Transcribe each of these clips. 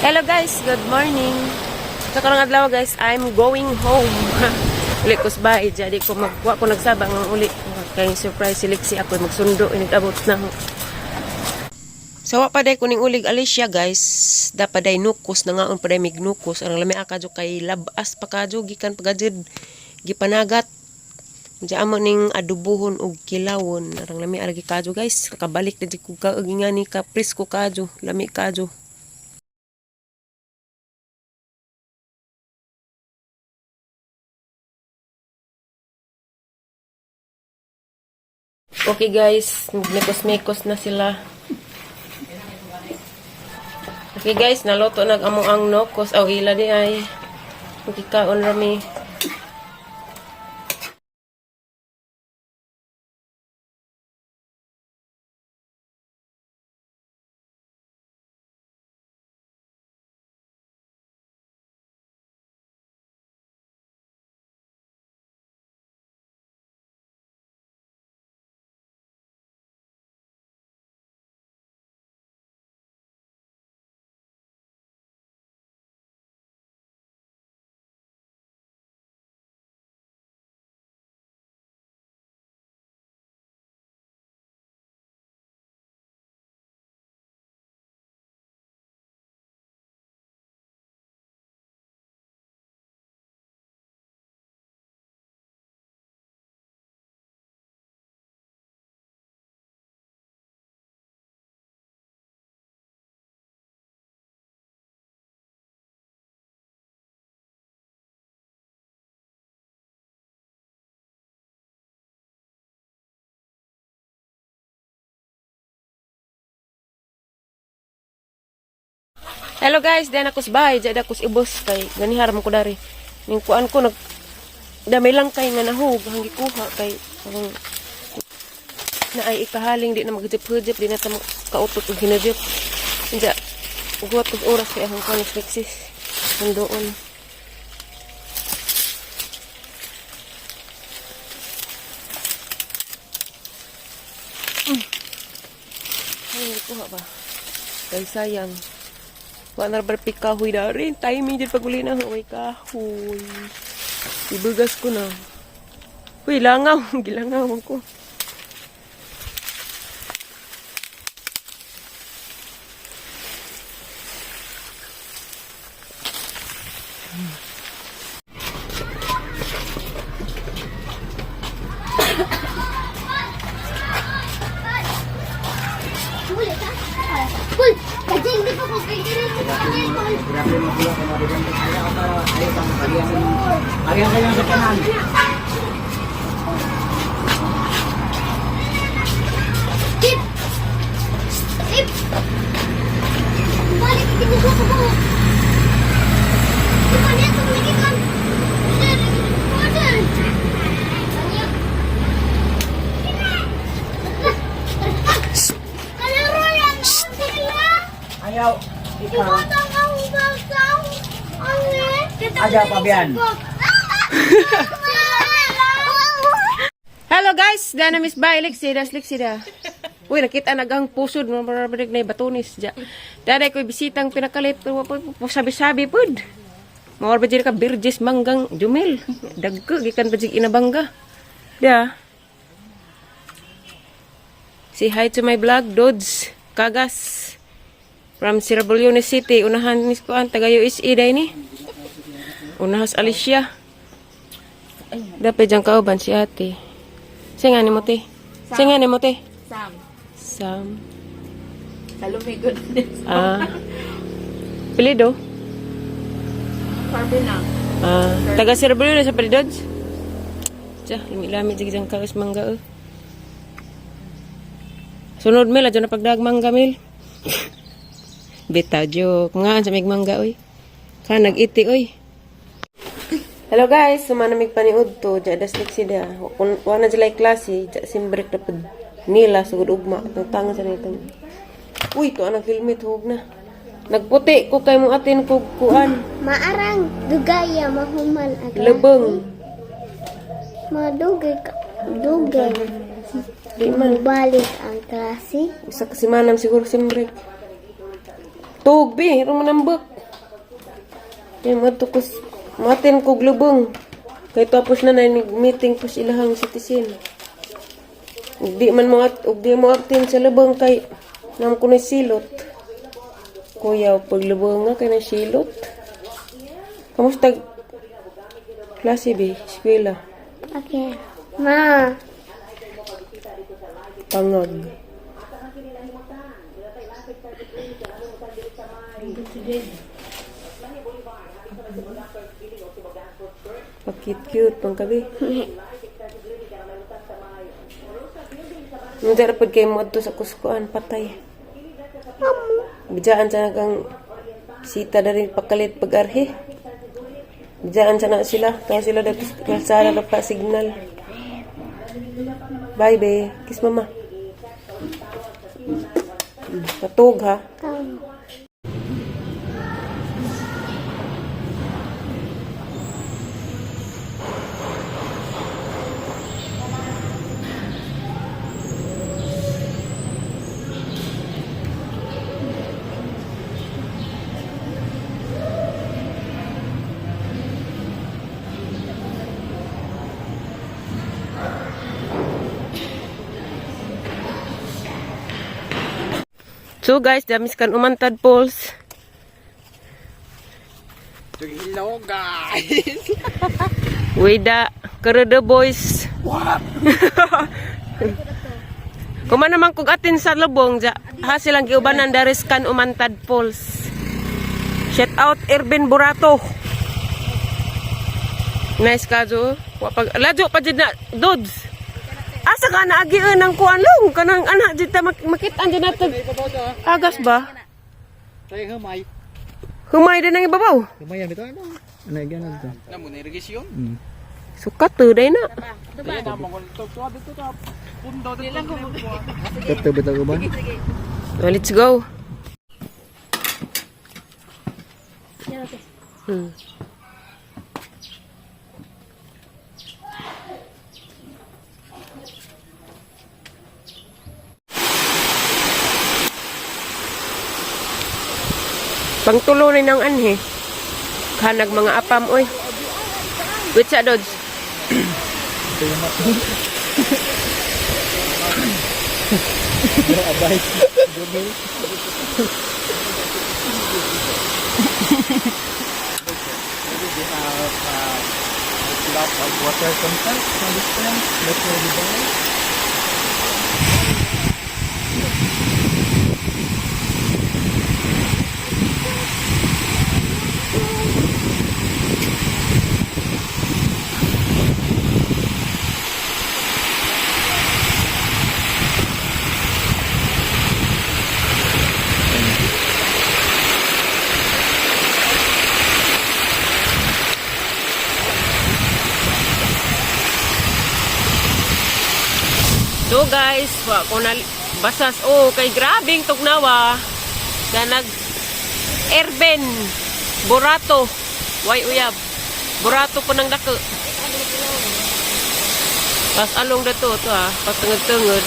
Hello guys, good morning. Sa karong adlaw guys, I'm going home. Uli ko sa bahay, jadi ko magkuha ko nagsabang ng uli. Kaya surprise si Lexi ako magsundo, inigabot na ako. Sawa pa day kuning ulig Alicia guys, dapat day nukos na nga paday mig nukos. Ang lami akadyo kay labas pa kadyo gikan pagajid gipanagat. Diya amo ning adubuhon og kilawon. Arang lami aragi kadyo guys, kabalik na di ko nga ni ka presko kadyo, lami kadyo. Okay guys, mekos-mekos na sila. Okay guys, naluto nag-amo ang nokos. Aw, ila di ay. Magkikaon rami. Hello guys, diyan ako sa bahay, diyan ako sa ibos kay ganihar mo ko dari. Ning kuan ko nag dami lang kay nga nahug hanggi kuha kay parang na ay ikahaling di na magjip-hujip di na ta kautot og hinajip. Diya guwat ko oras kay akong kanis Lexis. Nandoon. Ay, kuha ba? Kay sayang. Wala na berpik kahoy na rin. Timing dyan pag-uli na. Huwag kahoy. Ibugas ko na. Uy, langaw. Gilangaw ko. Arian kayo sa kanan. Tip! Tip! Balik kita ko ko. Ipan dia tumingin kan. Ada. Kalau royan sila. Ayaw. Ibutang ang basang. Ada pa biyan. Hello guys, dana Miss Bay Lexi da. Uy, nakita nagang pusod mo para na batunis ja. Dada ko bisitang pinakalit pero sabi-sabi pud. Mawar ba ka birjes manggang jumel. Dagko gikan pa inabangga. Da. Say hi to my vlog, Dods Kagas from Sirabulyones City. Unahan ni ko ang taga USA day ni. Unahas Alicia. Dapat dyan kauban si ate. Singa ni mo te? Singa ni mo te? Sam. Salome Goodness. Pilido? Farbina. Taga Sirabulyo na sa Palidods? Tiya, lami-lami dyan kaos mangga. Sunod mil, adyo na pagdag mangga mil. Bita joke. Nga, sa mig mangga oy. Ka nag-iti oy. Hello guys, sumanamig paniud to, jadas Lexi da. Wana sila klase, simbrik na pud nila sugod ugma. Tangtangan sa nito. Uy, to anang helmet huwag na. Nagputi ko kay mo atin ko kuan. Maarang dugaya mahuman agad. Lebeng. Madugay ka. Dugay. Di man balik ang klase. Isa kasi manam siguro simbrik. Tugbi, rumanambok. Yan, matin ko glubong. Kay tapos na meeting po silahang citizen. Ug di mo atin sa lubong kay nam ko na silot. Kuya, paglubong nga kay na silot. Kamusta klase ba? Eskwela? Okay. Ma. Pangag. Pakit-cute pang kabi. Hindi rapod kayo mo adto sa kuskuan, patay. Bijaan sa nagang sita na rin pakalit pag-arhi. Bijaan sa na sila. Kaya sila dito kalsara na pa signal. Bye, be. Kiss mama. Patug, ha? So guys, damis kan umantad Pauls. Hello guys. Wida, kerede boys. Kuma naman kog atin sa lubong ja. Hasil ang giubanan dari kan umantad Pauls. Shout out Irvin Burato. Nice kajo. Wapag lajo pa jud na dudes. Asa ka na agiun ng kuan long kanang anak jud ta makit-an jud nato. Agas ba? Tayo humay. Humay din ang ibabaw. Humay yan ito ano? Ano yan ito? Namun irrigation. Sukat to day na. Ito bitaw ko ba? Oh, let's go. Pangtulo ni ng anhe. Kanag mga apam, oy. Wait sa dodge. Abay. Lot of water content on this plant. Let's go the ball. So guys, wa ko na basas kay grabing tugnawa. Kaya nag Erben Burato. Way uyab. Burato ko nang dako. Pas along dato to ha, pas tengod-tengod.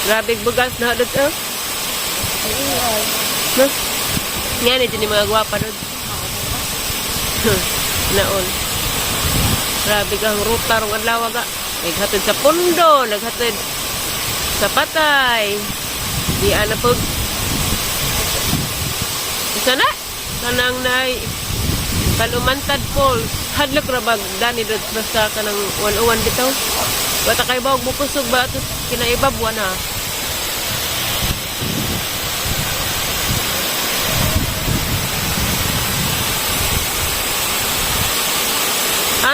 Grabing bugas na dito. No? Nga ni dini mga gwapa dod. Naon. Grabe kang ruta rong adlaw ga. Naghatid sa pundo, naghatid sa patay. Di ana pag sana kanang nay Kalumantad Falls. Hadlok ra bag dani dot basta kanang 101 bitaw. Bata kay bawog mo kusog ba ito kinaibabwa na.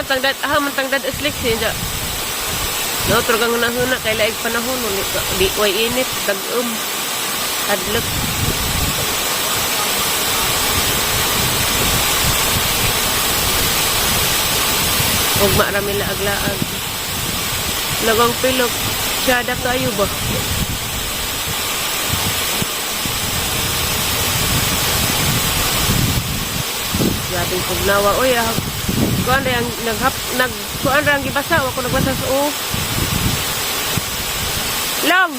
Tangdad islik siya. No, trogang nahuna kay laig panahon ulit. Di way init tag-um. Hadlok. Ug marami laag-laag. Lagang pilok. Siyada kayo ba? Grabing pugnawa. Uy, kuan ra ang kuan ra ang gibasa, ako nagbasa sa Long.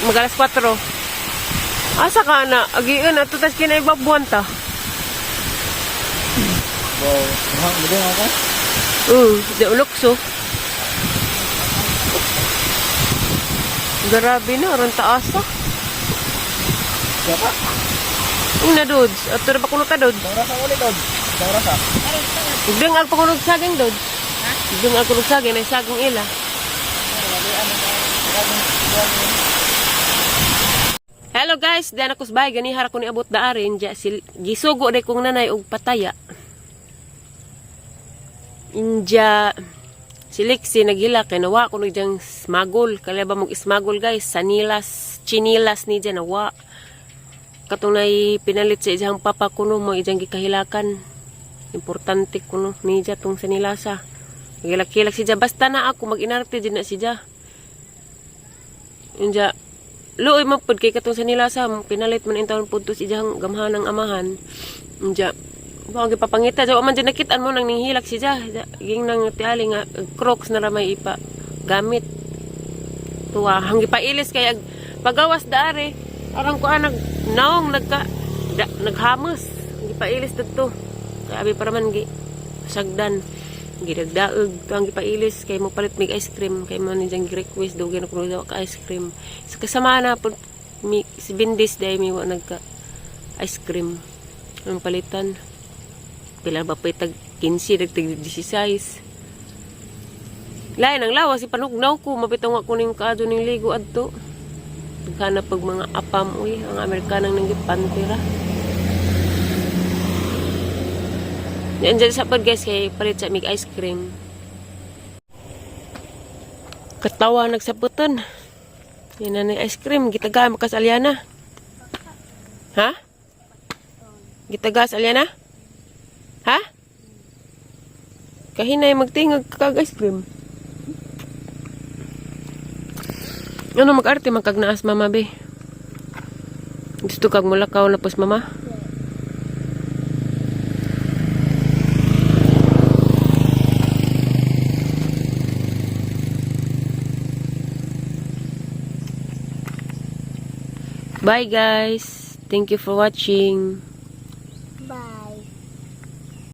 Magalas 4. Asa ka na? Agiin, ato tas kinaibabuan ta. Wow. Maganda ako? Di ulokso. Grabe na, aron taasa. Siapa? Ang na, Dods. Ato na pakunog ka, Dods. Isang rasa ulit, Dod. Isang rasa. Igdeng ang pakunog saging, Dods. Igdeng ang pakunog saging, ay saging ila. Hello guys, diyan ako sabay, ganihara ko ni abot daarin, gisugo day kong nanay og pataya. Inja, si Lexi naghila, kay nawa ko nung smagol, kalaba mong smagol guys, sanilas, chinilas ni dyan, nawa. Katunay pinalit sa ijang papa kuno mo ijang gikahilakan. Importante kuno ni dyan tong sanilasa. Nagilak-hilak si dyan, basta na ako, mag-inarte dyan na si dyan. Inja, luoy mapod kay katong sanilasa, pinalit man intawon pud to si ijang gamhan ng amahan. Inja, Bao gipapangita jo man dyan nakitaan mo nang ninghilak siya. Ging nang tiali nga crocs na ramay ipa gamit. Tuwa hang gipailis kay pagawas daare. Arang ko nag naong naghamos. Gipailis didto. Kay abi para man gi sagdan. Gidagdaog ang gipailis kay mo palit mig ice cream kay man diyang request do gina ko daw ka ice cream. Sa kasama na pud si Bindis day mi wa nagka ice cream. Ang palitan. Pila ba pa itag 15, nagtag 16. Lain ang lawas, ipanugnaw ko, mapitang ako ning kaado ning ligo adto. Nagkana pag mga apam, uy, ang Amerikanang nanggipantira. Yan dyan sa pod guys, kay palit sa mig ice cream. Katawa nagsaputan. Yan na ni ice cream, gitaga makas Aliana. Ha? Gitagas Aliana? Ha? Kahinay magtingag kag ice cream. Ano mag-arte magkagnaas mama be? Gusto kag mulakaw na pos mama? Bye guys. Thank you for watching.